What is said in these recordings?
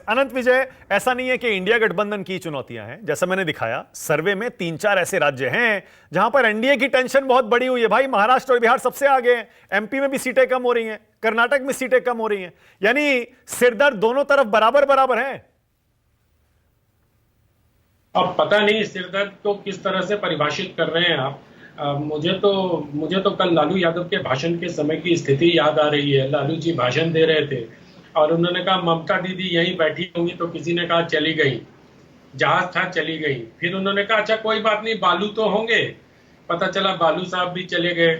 अनंत विजय, ऐसा नहीं है कि इंडिया गठबंधन की चुनौतियां हैं। जैसा मैंने दिखाया सर्वे में 3-4 ऐसे राज्य हैं जहां पर एनडीए की टेंशन बहुत बड़ी हुई है भाई। महाराष्ट्र और बिहार सबसे आगे हैं, एमपी में भी सीटें कम हो रही हैं, कर्नाटक में सीटें कम हो रही हैं, यानी सिरदर्द दोनों तरफ बराबर बराबर है। अब पता नहीं सिरदर्द को किस तरह से परिभाषित कर रहे हैं आप। मुझे तो कल लालू यादव के भाषण के समय की स्थिति याद आ रही है। लालू जी भाषण दे रहे थे और उन्होंने कहा ममता दीदी यहीं बैठी होंगी, तो किसी ने कहा चली गई, जहाज था चली गई। फिर उन्होंने कहा अच्छा कोई बात नहीं, बालू तो होंगे। पता चला बालू साहब भी चले गए।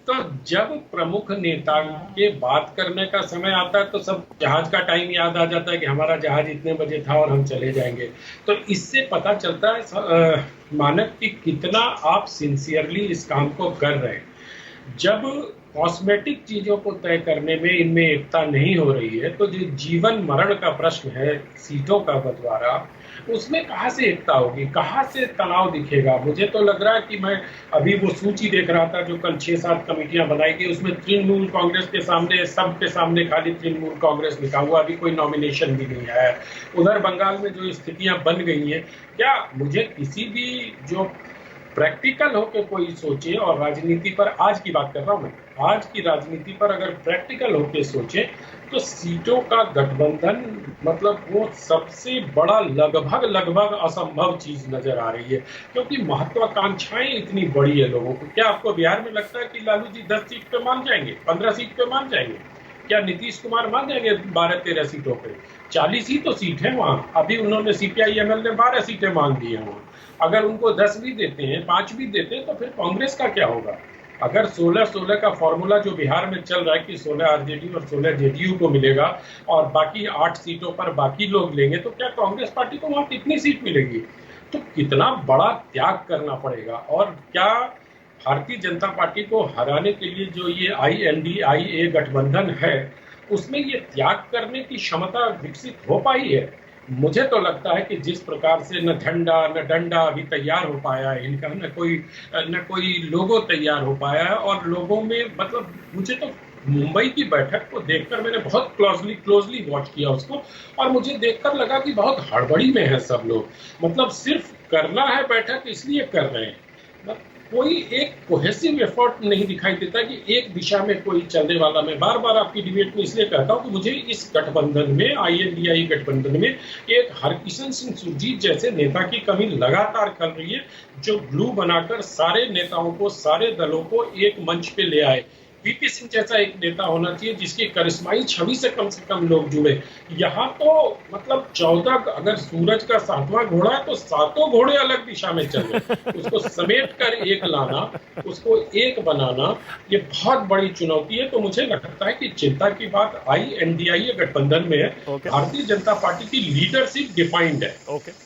तो जब प्रमुख नेता के बात करने का समय आता है तो सब जहाज का टाइम याद आ जाता है कि हमारा जहाज इतने बजे था और हम चले जाएंगे। तो इससे पता चलता है मानक कि कितना आप सिंसियरली इस काम को कर रहे हैं। जब कॉस्मेटिक चीजों को तय करने में इनमें एकता नहीं हो रही है, तो जो जीवन मरण का प्रश्न है, सीटों का बंटवारा, उसमें कहाँ से एकता होगी, कहाँ से तनाव दिखेगा। मुझे तो लग रहा है कि मैं अभी वो सूची देख रहा था जो कल 6-7 कमेटियां बनाई गई, उसमें तृणमूल कांग्रेस के सामने, सबके सामने खाली तृणमूल कांग्रेस लिखा हुआ, अभी कोई नॉमिनेशन भी नहीं आया। उधर बंगाल में जो स्थितियां बन गई हैं, क्या मुझे किसी भी जो प्रैक्टिकल होकर कोई सोचे, और राजनीति पर आज की बात कर रहा हूं मैं, आज की राजनीति पर अगर प्रैक्टिकल होकर सोचे तो सीटों का गठबंधन मतलब वो सबसे बड़ा लगभग असंभव चीज नजर आ रही है, क्योंकि महत्वाकांक्षाएं इतनी बड़ी है लोगों को। क्या आपको बिहार में लगता है कि लालू जी 10 सीट पे मान जाएंगे, 15 सीट पे मान जाएंगे? क्या नीतीश कुमार मान जाएंगे 12-13 सीटों पे? 40 ही तो सीट है वहां। अभी उन्होंने सीपीआई-एमएल ने 12 सीटें मांग दी है वहां। अगर उनको 10 भी देते हैं, 5 भी देते हैं, तो फिर कांग्रेस का क्या होगा? अगर 16-16 का फॉर्मूला जो बिहार में चल रहा है कि 16 आरजेडी और 16 जेडीयू को मिलेगा और बाकी 8 सीटों पर बाकी लोग लेंगे, तो क्या कांग्रेस पार्टी को वहां कितनी सीट मिलेगी? तो कितना बड़ा त्याग करना पड़ेगा। और क्या भारतीय जनता पार्टी को हराने के लिए जो ये INDIA गठबंधन है, उसमें ये त्याग करने की क्षमता विकसित हो पाई है? मुझे तो लगता है कि जिस प्रकार से न झंडा न डंडा अभी तैयार हो पाया है इनका, न कोई लोगो तैयार हो पाया है। और लोगों में मतलब मुझे तो मुंबई की बैठक को देखकर, मैंने बहुत क्लोजली वॉच किया उसको, और मुझे देखकर लगा कि बहुत हड़बड़ी में है सब लोग। मतलब सिर्फ करना है बैठक इसलिए कर रहे हैं, कोई एक कोहेसिव एफर्ट नहीं दिखाई देता कि एक दिशा में कोई चलने वाला। मैं बार बार आपकी डिबेट में इसलिए कहता हूं कि मुझे इस गठबंधन में, INDI गठबंधन में, एक हरकिशन सिंह सुरजीत जैसे नेता की कमी लगातार खल रही है, जो ग्लू बनाकर सारे नेताओं को, सारे दलों को एक मंच पे ले आए। VP सिंह जैसा एक नेता होना चाहिए जिसकी करिश्माई छवि से कम लोग जुड़े। यहाँ तो मतलब 14, अगर सूरज का 7वां घोड़ा है तो 7 घोड़े अलग दिशा में चल रहे, उसको समेट कर एक लाना, उसको एक बनाना, ये बहुत बड़ी चुनौती है। तो मुझे लगता है कि चिंता की बात INDI गठबंधन में है। भारतीय जनता पार्टी की लीडरशिप डिफाइंड है,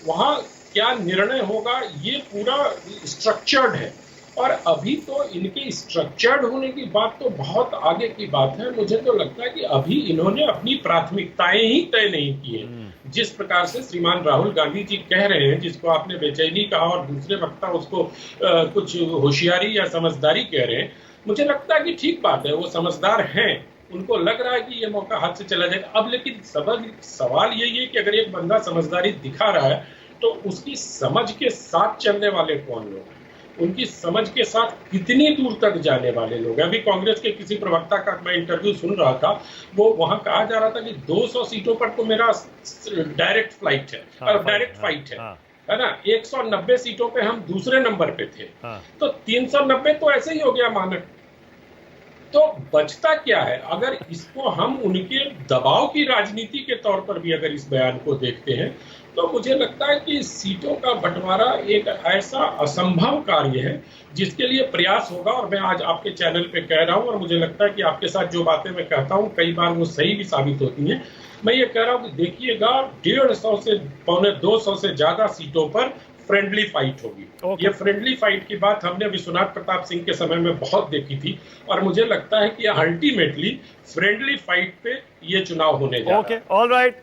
वहां क्या निर्णय होगा ये पूरा स्ट्रक्चर्ड है। और अभी तो इनके स्ट्रक्चर्ड होने की बात तो बहुत आगे की बात है। मुझे तो लगता है कि अभी इन्होंने अपनी प्राथमिकताएं ही तय नहीं की है। जिस प्रकार से श्रीमान राहुल गांधी जी कह रहे हैं, जिसको आपने बेचैनी कहा और दूसरे वक्ता उसको कुछ होशियारी या समझदारी कह रहे हैं, मुझे लगता है कि ठीक बात है, वो समझदार हैं, उनको लग रहा है कि ये मौका हाथ से चला जाएगा। अब लेकिन सवाल यही है कि अगर एक बंदा समझदारी दिखा रहा है तो उसकी समझ के साथ चलने वाले कौन लोग हैं, उनकी समझ के साथ कितनी दूर तक जाने वाले लोग हैं। अभी कांग्रेस के किसी प्रवक्ता का मैं इंटरव्यू सुन रहा था, वो वहां कहा जा रहा था कि 200 सीटों पर तो मेरा डायरेक्ट फ्लाइट है, डायरेक्ट फाइट है ना। 190 सीटों पे हम दूसरे नंबर पे थे, तो 390 तो ऐसे ही हो गया मानक। तो बचता क्या है? अगर इसको हम उनके दबाव की राजनीति के तौर पर भी अगर इस बयान को देखते हैं, तो मुझे लगता है कि सीटों का बंटवारा एक ऐसा असंभव कार्य है जिसके लिए प्रयास होगा। और मैं आज आपके चैनल पे कह रहा हूं, और मुझे लगता है कि आपके साथ जो बातें मैं कहता हूं कई बार वो सही भी साबित होती हैं। मैं ये कह रहा हूं कि देखिएगा 150 से 200 से ज्यादा सीटों पर फ्रेंडली फाइट होगी। ये फ्रेंडली फाइट की बात हमने विश्वनाथ प्रताप सिंह के समय में बहुत देखी थी, और मुझे लगता है कि अल्टीमेटली फ्रेंडली फाइट पे ये चुनाव होने जा रहा है। All right.